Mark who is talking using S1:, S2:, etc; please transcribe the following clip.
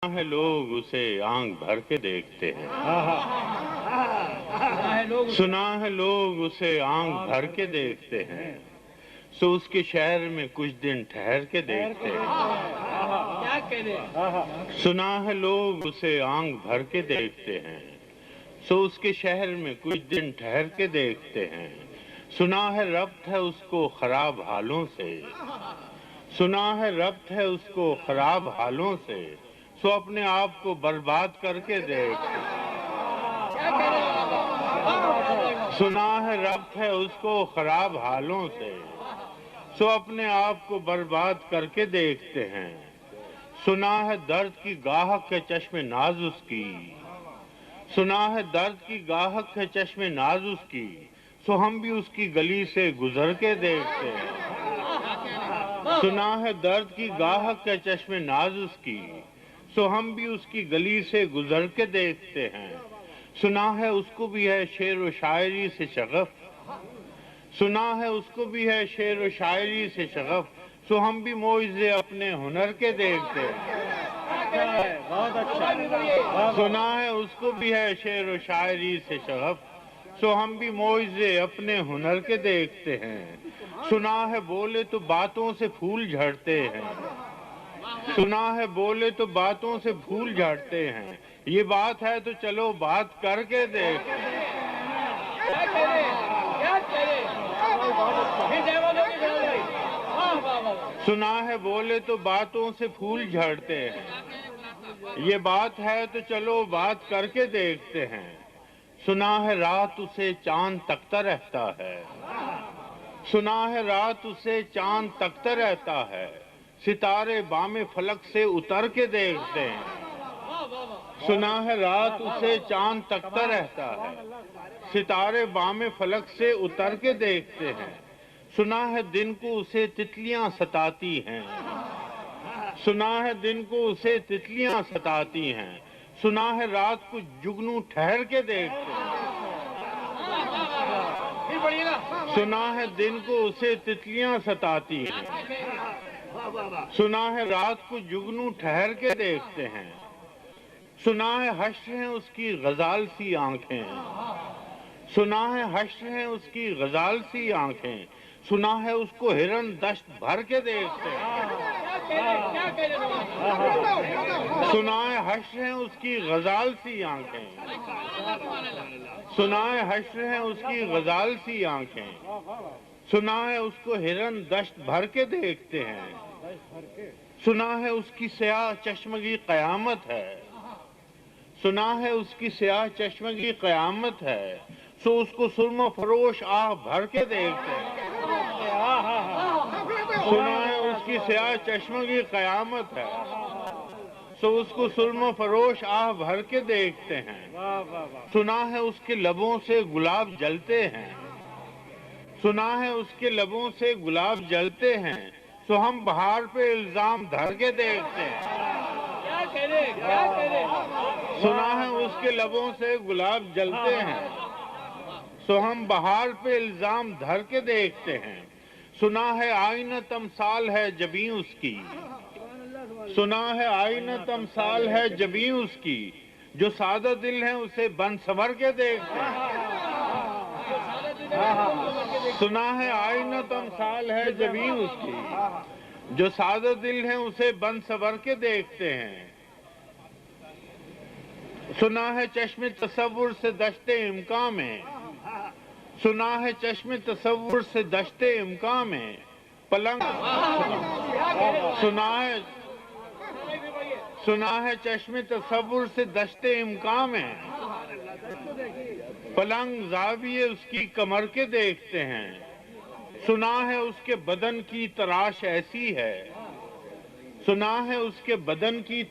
S1: ہے لوگ اسے آنکھ بھر کے دیکھتے ہیں، سنا ہے لوگ اسے آنکھ بھر کے دیکھتے ہیں، سو اس کے شہر میں کچھ دن ٹھہر کے دیکھتے ہیں۔ سنا ہے لوگ اسے آنکھ بھر کے دیکھتے ہیں، سو اس کے شہر میں کچھ دن ٹھہر کے دیکھتے ہیں۔ سنا ہے ربط ہے اس کو خراب حالوں سے، سنا ہے ربط ہے اس کو خراب حالوں سے، سو اپنے آپ کو برباد کر کے دیکھتے ہیں۔ سنا ہے ربط ہے اس کو خراب حالوں سے، سو اپنے آپ کو برباد کر کے دیکھتے ہیں۔ سنا ہے درد کی گاہک ہے چشم ناز اس کی، سنا ہے درد کی گاہک ہے چشم ناز اس کی، سو ہم بھی اس کی گلی سے گزر کے دیکھتے ہیں۔ سنا ہے درد کی گاہک ہے چشم ناز اس کی، سو ہم بھی اس کی گلی سے گزر کے دیکھتے ہیں۔ سنا ہے اس کو بھی ہے شعر و شاعری سے شغف، سنا ہے اس کو بھی ہے شعر و شاعری سے شغف، سو ہم بھی معجزے اپنے ہنر کے دیکھتے ہیں۔ سنا ہے اس کو بھی ہے شعر و شاعری سے شغف، سو ہم بھی معجزے اپنے ہنر کے دیکھتے ہیں۔ سنا ہے بولے تو باتوں سے پھول جھڑتے ہیں، سنا ہے بولے تو باتوں سے پھول جھڑتے ہیں، یہ بات ہے تو چلو بات کر کے دیکھتے ہیں۔ سنا ہے بولے تو باتوں سے پھول جھڑتے ہیں، یہ بات ہے تو چلو بات کر کے دیکھتے ہیں۔ سنا ہے رات اسے چاند تکتا رہتا ہے، سنا ہے رات اسے چاند تکتا رہتا ہے، ستارے بام فلک سے اتر کے دیکھتے ہیں۔ سنا ہے رات اسے چاند تکتا رہتا ہے، ستارے بام فلک سے اتر کے دیکھتے ہیں۔ سنا ہے دن کو اسے تتلیاں ستاتی ہیں، سنا ہے دن کو اسے تتلیاں ستاتی ہیں، سنا ہے رات کو جگنو ٹھہر کے دیکھتے ہیں۔ سنا ہے دن کو اسے تتلیاں ستاتی ہیں، سنا ہے رات کو جگنو ٹھہر کے دیکھتے ہیں۔ سنا ہے حشر ہیں اس کی غزال سی آنکھیں، سنا ہے حشر ہیں اس کی غزال سی آنکھیں، سنا ہے اس کو ہرن دشت بھر کے دیکھتے ہیں۔ سنا ہے حشر ہیں اس کی غزال سی آنکھیں، سنا ہے حشر ہیں اس کی غزال سی آنکھیں، سنا ہے اس کو ہرن دشت بھر کے دیکھتے ہیں۔ سنا ہے اس کی سیاہ چشمگی قیامت ہے، سنا ہے اس کی سیاہ چشمگی قیامت ہے، سو اس کو سرمہ فروش آہ بھر کے دیکھتے ہیں۔ سنا ہے اس کی سیاہ چشمگی قیامت ہے، سو اس کو سرمہ فروش آہ بھر کے دیکھتے ہیں۔ سنا ہے اس کے لبوں سے گلاب جلتے ہیں، سنا ہے اس کے لبوں سے گلاب جلتے ہیں، سو ہم بہار پہ الزام دھر کے دیکھتے ہیں۔ سنا ہے اس کے لبوں سے گلاب جلتے ہیں، سو ہم بہار پہ الزام دھر کے دیکھتے ہیں۔ سنا ہے آئینہ تمثال ہے جبیں اس کی، سنا ہے آئینہ تمثال ہے جبیں اس کی، جو سادہ دل ہیں اسے بن سنور کے دیکھتے ہیں۔ سنا ہے آئینہ تمثال ہے جبیں اس کی، جو سادہ دل ہیں اسے بن سنور کے دیکھتے ہیں۔ سنا ہے چشم تصور سے دشت امکان میں، سنا ہے چشم تصور سے دشت امکان میں پلنگ، سنا ہے چشم تصور سے دشت امکان میں پلنگ زاویے اس کی کمر کے دیکھتے ہیں۔ سنا ہے اس کے بدن کی تراش ایسی ہے، سنا ہے اس کے بدن کی